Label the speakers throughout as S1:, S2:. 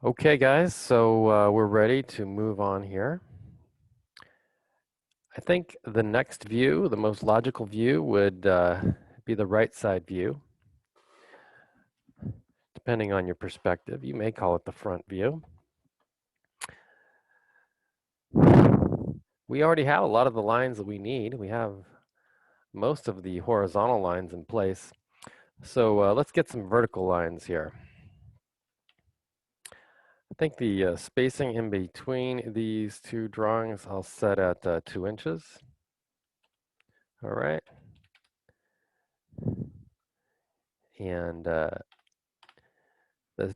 S1: Okay, guys, so we're ready to move on here. I think the next view, the most logical view, would be the right side view, depending on your perspective. You may call it the front view. We already have a lot of the lines that we need. We have most of the horizontal lines in place. So let's get some vertical lines here. I think the spacing in between these two drawings I'll set at 2 inches. All right. And the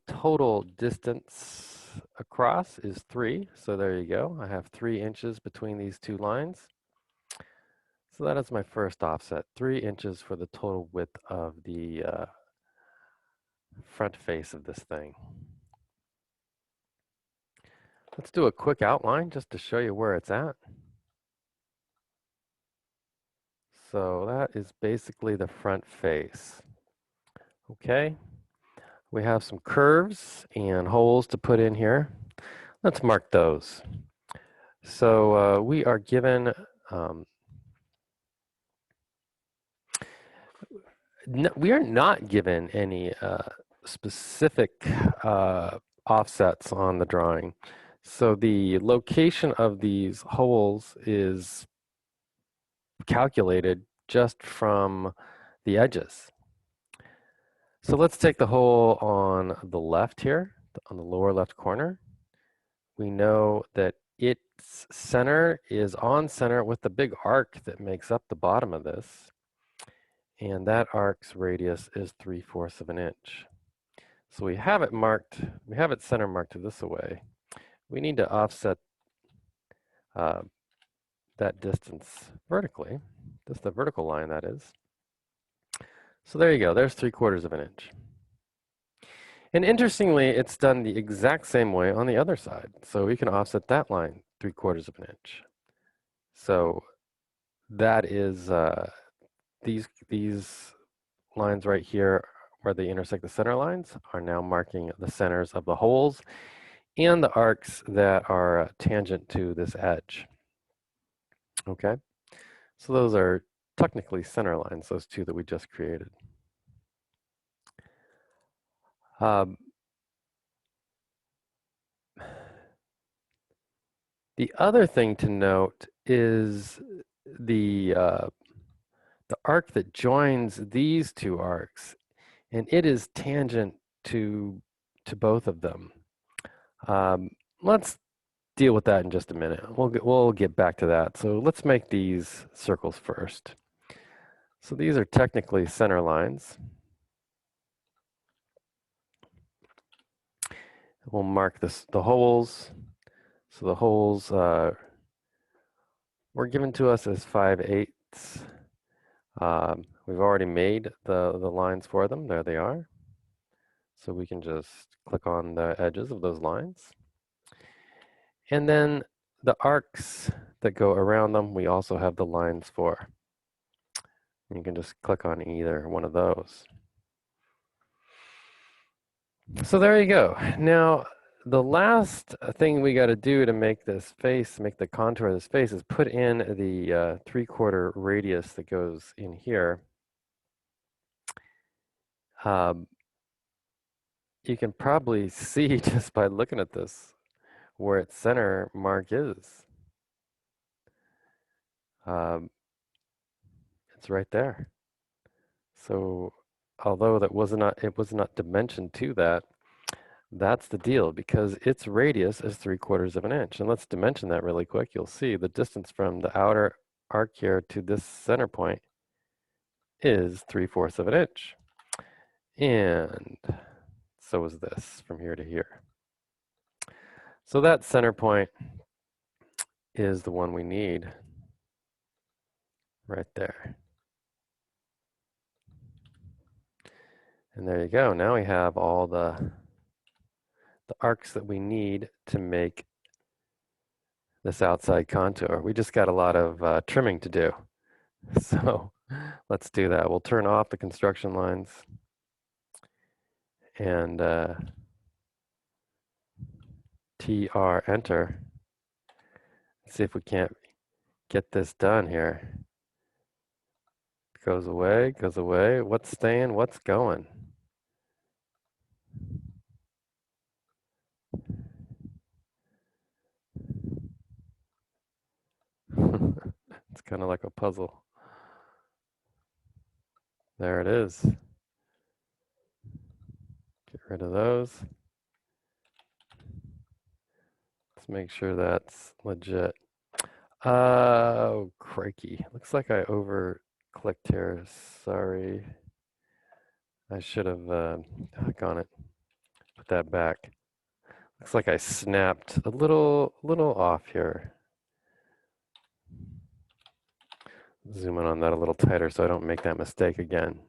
S1: total distance across is 3, so there you go. I have 3 inches between these two lines. So that is my first offset, 3 inches for the total width of the front face of this thing. Let's do a quick outline just to show you where it's at. So that is basically the front face. Okay, we have some curves and holes to put in here. Let's mark those. So we are given no, we are not given any specific offsets on the drawing. So the location of these holes is calculated just from the edges. So let's take the hole on the left here, on the lower left corner. We know that its center is on center with the big arc that makes up the bottom of this. And that arc's radius is 3/4 of an inch. So we have it marked, we have it center marked this way. We need to offset that distance vertically. That's the vertical line, that is. So there you go, there's 3/4 of an inch. And interestingly, it's done the exact same way on the other side. So we can offset that line 3/4 of an inch. So that is, these lines right here where they intersect the center lines are now marking the centers of the holes and the arcs that are tangent to this edge. Okay, so those are technically center lines, those two that we just created. The other thing to note is the arc that joins these two arcs, and it is tangent to both of them. Let's deal with that in just a minute. We'll get back to that. So let's make these circles first. So these are technically center lines. We'll mark the holes. So the holes were given to us as 5/8. We've already made the lines for them. There they are. So we can just click on the edges of those lines. And then the arcs that go around them, we also have the lines for. You can just click on either one of those. So there you go. Now, the last thing we got to do to make this face, make the contour of this face, is put in the 3/4 radius that goes in here. You can probably see just by looking at this where its center mark is. It's right there. So although it was not dimensioned to that, that's the deal, because its radius is 3/4 of an inch. And let's dimension that really quick. You'll see the distance from the outer arc here to this center point is 3/4 of an inch. And so is this from here to here. So that center point is the one we need right there. And there you go. Now we have all the arcs that we need to make this outside contour. We just got a lot of trimming to do. So let's do that. We'll turn off the construction lines and TR, enter. Let's see if we can't get this done here. Goes away, goes away. What's staying? What's going? It's kind of like a puzzle. There it is. Get rid of those. Let's make sure that's legit. Oh, crikey. Looks like I over clicked here. Sorry. I should have gone it. Put that back. Looks like I snapped a little off here. Zoom in on that a little tighter so I don't make that mistake again.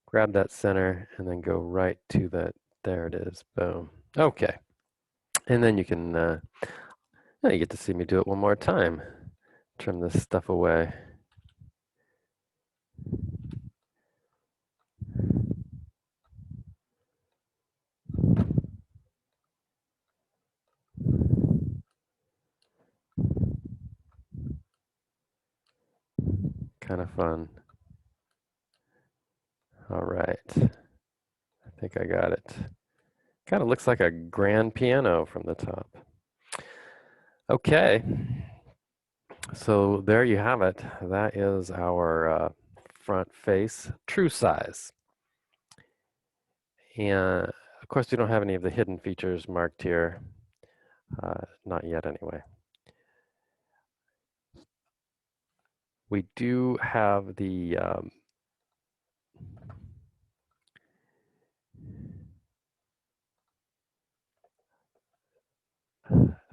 S1: Grab that center and then go right to that. There it is. Boom. Okay. And then you can, you get to see me do it one more time. Trim this stuff away. Kind of fun. All right. I think I got it. Kind of looks like a grand piano from the top. Okay. So there you have it. That is our front face true size. And of course, we don't have any of the hidden features marked here. Not yet, anyway. We do have the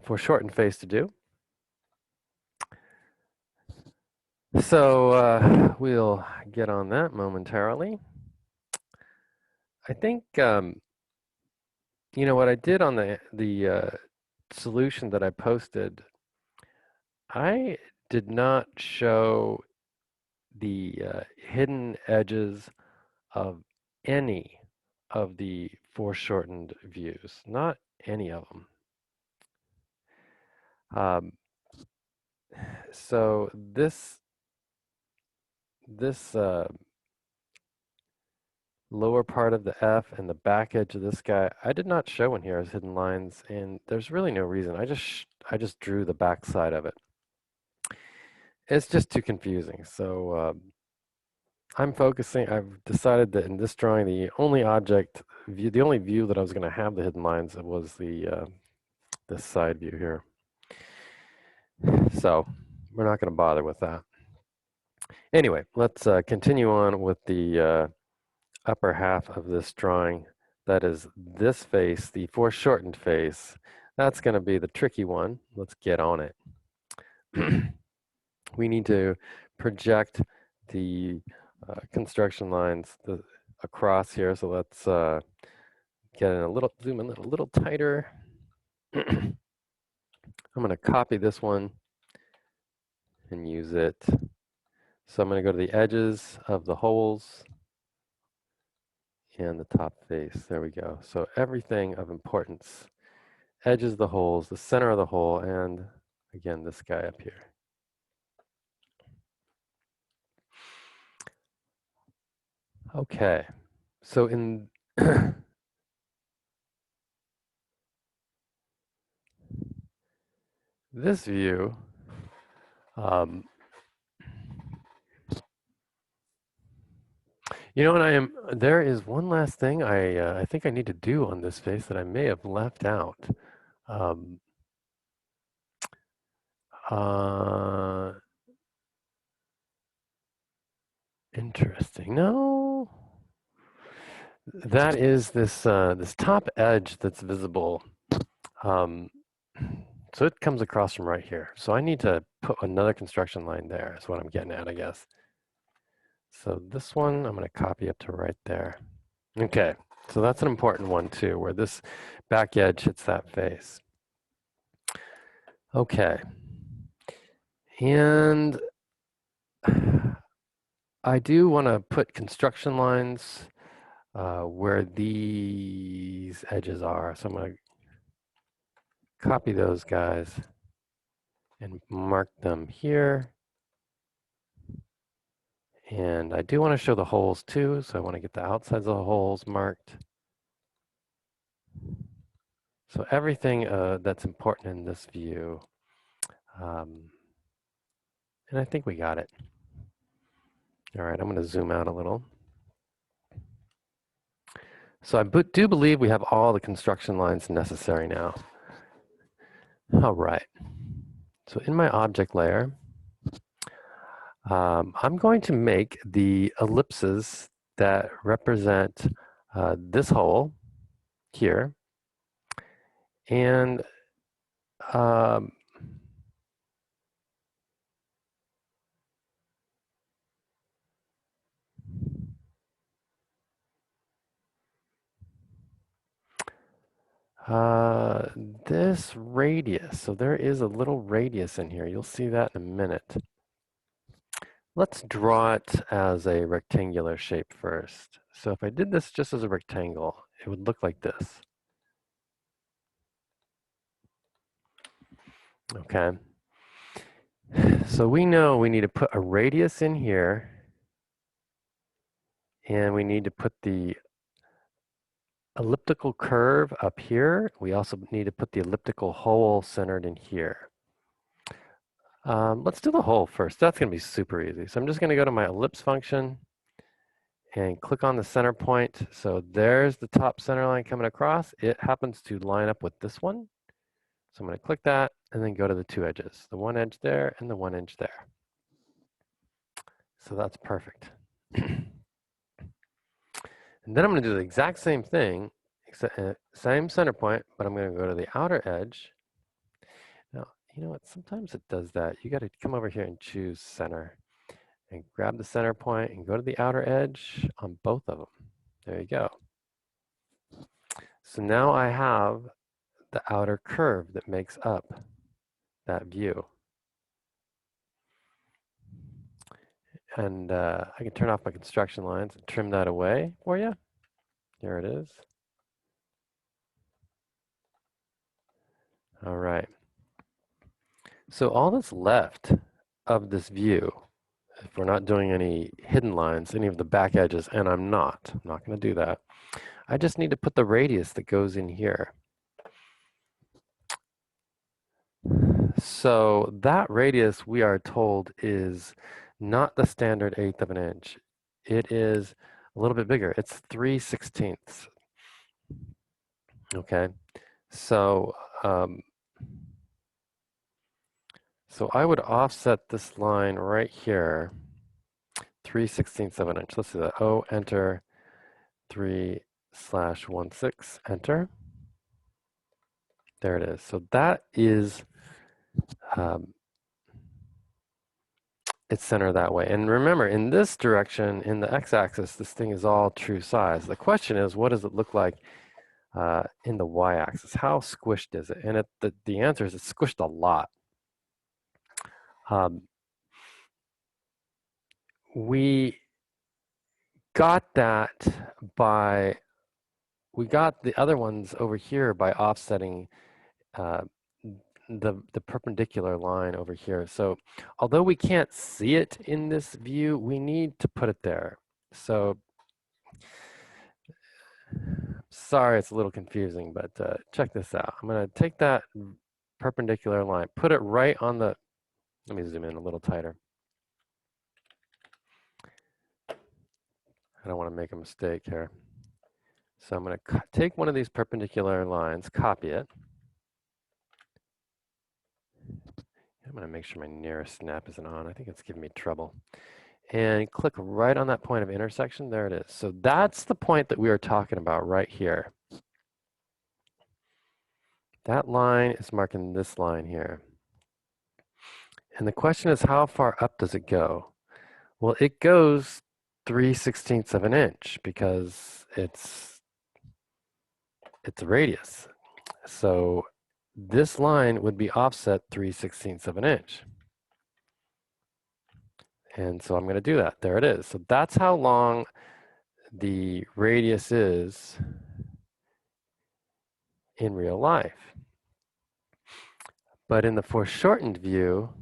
S1: foreshortened face to do. So we'll get on that momentarily. I think you know what I did on the solution that I posted. I did not show the hidden edges of any of the foreshortened views, not any of them. So this lower part of the F and the back edge of this guy, I did not show in here as hidden lines, and there's really no reason. I just drew the back side of it. It's just too confusing. So I'm focusing. I've decided that in this drawing, the only object view, the only view that I was going to have the hidden lines was the this side view here. So we're not going to bother with that. Anyway, let's continue on with the upper half of this drawing. That is this face, the foreshortened face. That's going to be the tricky one. Let's get on it. We need to project the construction lines across here. So let's get in a little, zoom in a little tighter. I'm going to copy this one and use it. So I'm going to go to the edges of the holes and the top face. There we go. So everything of importance. Edges of the holes, the center of the hole, and again, this guy up here. Okay. So in this view, you know what, there is one last thing I think I need to do on this face that I may have left out. Interesting. No, that is this this top edge that's visible. So it comes across from right here. So I need to put another construction line there, is what I'm getting at, I guess. So this one, I'm going to copy up to right there. Okay, so that's an important one too, where this back edge hits that face. Okay. And I do want to put construction lines where these edges are. So I'm going to copy those guys and mark them here. And I do want to show the holes too, so I want to get the outsides of the holes marked. So everything that's important in this view, and I think we got it. All right, I'm going to zoom out a little. So I do believe we have all the construction lines necessary now. All right. So in my object layer, I'm going to make the ellipses that represent this hole here. And this radius, so there is a little radius in here. You'll see that in a minute. Let's draw it as a rectangular shape first. So if I did this just as a rectangle, it would look like this. Okay. So we know we need to put a radius in here, and we need to put the elliptical curve up here. We also need to put the elliptical hole centered in here. Let's do the hole first. That's going to be super easy. So I'm just going to go to my ellipse function and click on the center point. So there's the top center line coming across. It happens to line up with this one. So I'm going to click that and then go to the two edges, the one edge there and the one edge there. So that's perfect. And then I'm going to do the exact same thing, except same center point, but I'm going to go to the outer edge. Now, you know what? Sometimes it does that. You got to come over here and choose center and grab the center point and go to the outer edge on both of them. There you go. So now I have the outer curve that makes up that view. And I can turn off my construction lines and trim that away for you. There it is. All right. So all that's left of this view, if we're not doing any hidden lines, any of the back edges, and I'm not going to do that. I just need to put the radius that goes in here. So that radius, we are told, is not the standard 1/8 of an inch. It is a little bit bigger. It's 3/16. Okay, so so I would offset this line right here, 3/16 of an inch. Let's do that. Oh, enter 3/16, enter. There it is. So that is it's centered that way. And remember, in this direction, in the x-axis, this thing is all true size. The question is, what does it look like in the y-axis? How squished is it? And the answer is it's squished a lot. We got that by, we got the other ones over here by offsetting the perpendicular line over here. So although we can't see it in this view, we need to put it there. So sorry, it's a little confusing, but check this out. I'm going to take that perpendicular line, put it right on the, let me zoom in a little tighter. I don't want to make a mistake here. So I'm going to take one of these perpendicular lines, copy it. I'm going to make sure my nearest snap isn't on. I think it's giving me trouble. And click right on that point of intersection. There it is. So that's the point that we are talking about right here. That line is marking this line here. And the question is, how far up does it go? Well, it goes 3/16 of an inch because it's a radius. So this line would be offset 3/16 of an inch. And so I'm going to do that. There it is. So that's how long the radius is in real life. But in the foreshortened view,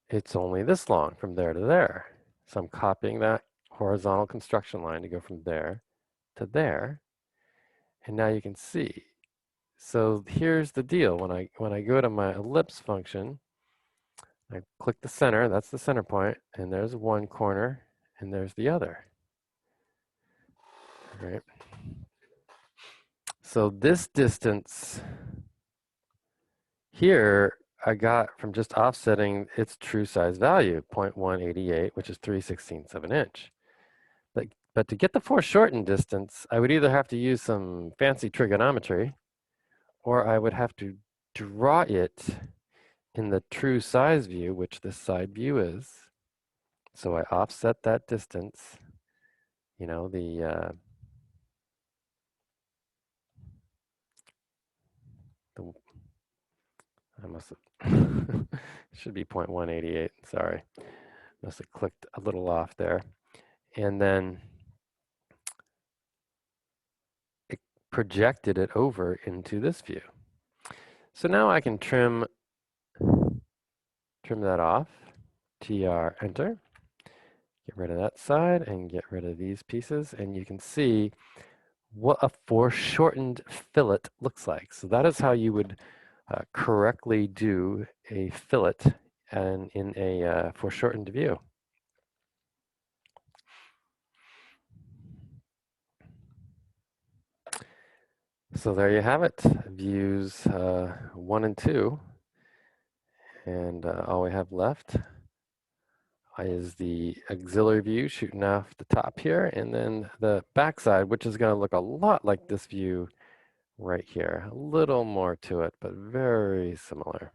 S1: it's only this long from there to there. So I'm copying that horizontal construction line to go from there to there. And now you can see. So here's the deal. When I go to my ellipse function, I click the center, that's the center point, and there's one corner, and there's the other. Right? So this distance here I got from just offsetting its true size value, 0.188, which is 3/16 of an inch. But to get the foreshortened distance, I would either have to use some fancy trigonometry, or I would have to draw it in the true size view, which this side view is. So I offset that distance, you know, the I must have, should be 0.188, sorry. Must have clicked a little off there. And then it projected it over into this view. So now I can trim that off, TR, enter, get rid of that side and get rid of these pieces, and you can see what a foreshortened fillet looks like. So that is how you would correctly do a fillet and in a foreshortened view. So there you have it, views 1 and 2. And all we have left is the auxiliary view shooting off the top here, and then the backside, which is going to look a lot like this view right here. A little more to it, but very similar.